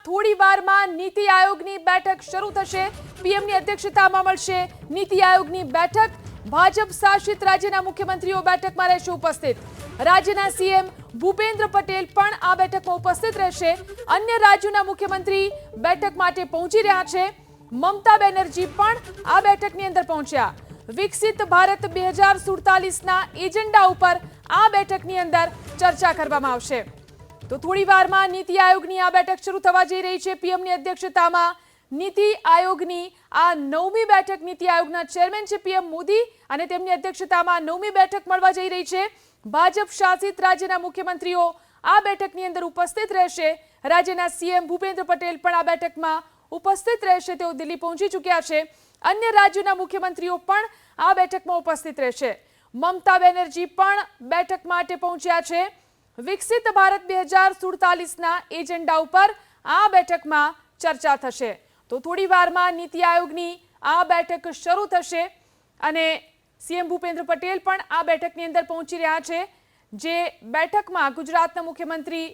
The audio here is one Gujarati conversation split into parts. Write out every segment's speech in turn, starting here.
થોડી વારમાં નીતિ આયોગની બેઠક શરૂ થશે। પીએમની અધ્યક્ષતામાં મળશે નીતિ આયોગની બેઠક। ભાજપ શાસિત રાજ્યના મુખ્યમંત્રીઓ બેઠકમાં રહેશે ઉપસ્થિત। રાજ્યના સીએમ ભૂપેન્દ્ર પટેલ પણ આ બેઠકમાં ઉપસ્થિત રહેશે। અન્ય રાજ્યોના મુખ્યમંત્રી બેઠક માટે પહોંચી રહ્યા છે। મમતા બેનર્જી પણ આ બેઠકની અંદર પહોંચ્યા। વિકસિત ભારત 2047ના એજન્ડા ઉપર આ બેઠકની અંદર ચર્ચા કરવામાં આવશે। તો થોડી વારમાં નીતિ આયોગની આ બેઠક શરૂ થવા જઈ રહી છે। પીએમની અધ્યક્ષતામાં નીતિ આયોગની આ 9મી બેઠક, નીતિ આયોગના ચેરમેન છે પીએમ મોદી અને તેમની અધ્યક્ષતામાં 9મી બેઠક મળવા જઈ રહી છે। ભાજપ શાસિત રાજ્યના મુખ્યમંત્રીઓ આ બેઠકની અંદર ઉપસ્થિત રહેશે। રાજ્યના સીએમ ભૂપેન્દ્ર પટેલ પણ આ બેઠકમાં ઉપસ્થિત રહેશે। તેઓ દિલ્હી પહોંચી ચૂક્યા છે। અન્ય રાજ્યોના મુખ્યમંત્રીઓ પણ આ બેઠકમાં ઉપસ્થિત રહેશે। મમતા બેનર્જી પણ બેઠક માટે પહોંચ્યા છે। વિકસિત ભારત 2047ના એજન્ડા ઉપર આ બેઠકમાં ચર્ચા થશે। તો થોડી વારમાં નીતિ આયોગની આ બેઠક શરૂ થશે અને સીએમ ભૂપેન્દ્ર પટેલ પણ આ બેઠકની અંદર પહોંચી રહ્યા છે। જે બેઠકમાં ગુજરાતના મુખ્યમંત્રી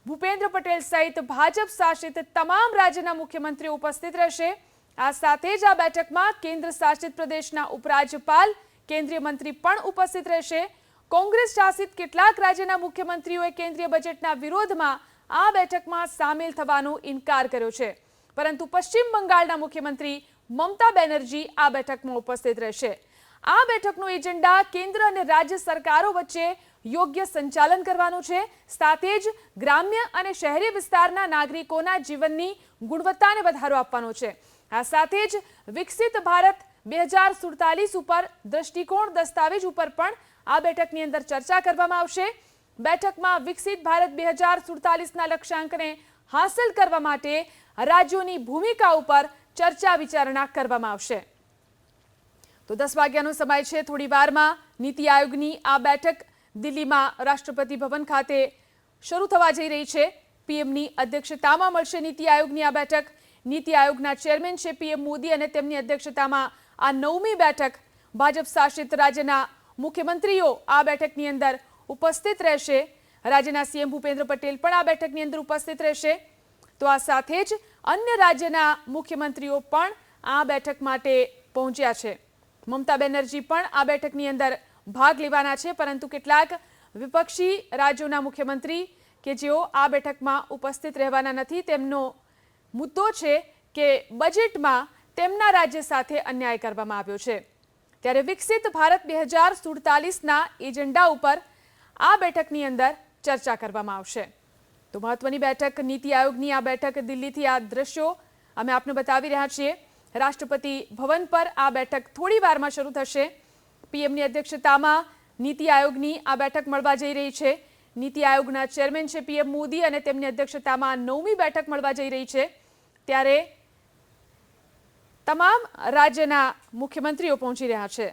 ભૂપેન્દ્ર પટેલ સહિત ભાજપ શાસિત તમામ રાજ્યના મુખ્યમંત્રીઓ ઉપસ્થિત રહેશે। આ સાથે જ આ બેઠકમાં કેન્દ્ર શાસિત પ્રદેશના ઉપરાજ્યપાલ, કેન્દ્રીય મંત્રી પણ ઉપસ્થિત રહેશે। કોંગ્રેસ શાસિત કેટલાક રાજ્યના મુખ્યમંત્રીઓએ કેન્દ્રીય બજેટના વિરોધમાં આ બેઠકમાં સામેલ થવાનો ઇનકાર કર્યો છે, પરંતુ પશ્ચિમ બંગાળના મુખ્યમંત્રી મમતા બેનર્જી આ બેઠકમાં ઉપસ્થિત રહેશે। આ બેઠકનો એજન્ડા કેન્દ્ર અને રાજ્ય સરકારો વચ્ચે યોગ્ય સંચાલન કરવાનું છે, સાથે જ ગ્રામ્ય અને શહેરી વિસ્તારના નાગરિકોના જીવનની ગુણવત્તાને વધારો આપવાનો છે। આ સાથે જ વિકસિત ભારત 2047 ઉપર દ્રષ્ટિકોણ દસ્તાવેજ ઉપર પણ આ બેઠકની અંદર ચર્ચા કરવામાં આવશે। બેઠકમાં વિકસિત ભારત 2047ના લક્ષ્યાંકને હાંસલ કરવા માટે રાજ્યોની ભૂમિકા ઉપર ચર્ચા વિચારણા કરવામાં આવશે। તો 10 વાગ્યાનો સમય છે। થોડી વારમાં નીતિ આયોગની આ બેઠક દિલ્હીમાં રાષ્ટ્રપતિ ભવન ખાતે શરૂ થવા જઈ રહી છે। પીએમની અધ્યક્ષતામાં મળશે નીતિ આયોગની આ બેઠક। નીતિ આયોગના ચેરમેન છે પીએમ મોદી અને તેમની અધ્યક્ષતામાં આ 9મી બેઠક। ભાજપ શાસિત રાજ્યના મુખ્યમંત્રીઓ આ બેઠકની અંદર ઉપસ્થિત રહેશે। રાજ્યના સીએમ ભૂપેન્દ્ર પટેલ પણ આ બેઠકની અંદર ઉપસ્થિત રહેશે। તો આ સાથે જ અન્ય રાજ્યના મુખ્યમંત્રીઓ પણ આ બેઠક માટે પહોંચ્યા છે। મમતા બેનર્જી પણ આ બેઠકની અંદર ભાગ લેવાના છે, પરંતુ કેટલાક વિપક્ષી રાજ્યોના મુખ્યમંત્રી કે જેઓ આ બેઠકમાં ઉપસ્થિત રહેવાના નથી, તેમનો મુદ્દો છે કે બજેટમાં તેમના રાજ્ય સાથે અન્યાય કરવામાં આવ્યો છે। ત્યારે વિકસિત ભારત 2047ના એજન્ડા ઉપર આ બેઠકની અંદર ચર્ચા કરવામાં આવશે। તો મહત્વની બેઠક નીતિ આયોગની આ બેઠક દિલ્હીથી આ દ્રશ્યો અમે આપને બતાવી રહ્યા છીએ। રાષ્ટ્રપતિ ભવન પર આ બેઠક થોડી વારમાં શરૂ થશે। પીએમની અધ્યક્ષતામાં નીતિ આયોગની આ બેઠક મળવા જઈ રહી છે। નીતિ આયોગના ચેરમેન છે પીએમ મોદી અને તેમની અધ્યક્ષતામાં 9મી બેઠક મળવા જઈ રહી છે। ત્યારે તમામ રાજ્યના મુખ્યમંત્રીઓ પહોંચી રહ્યા છે।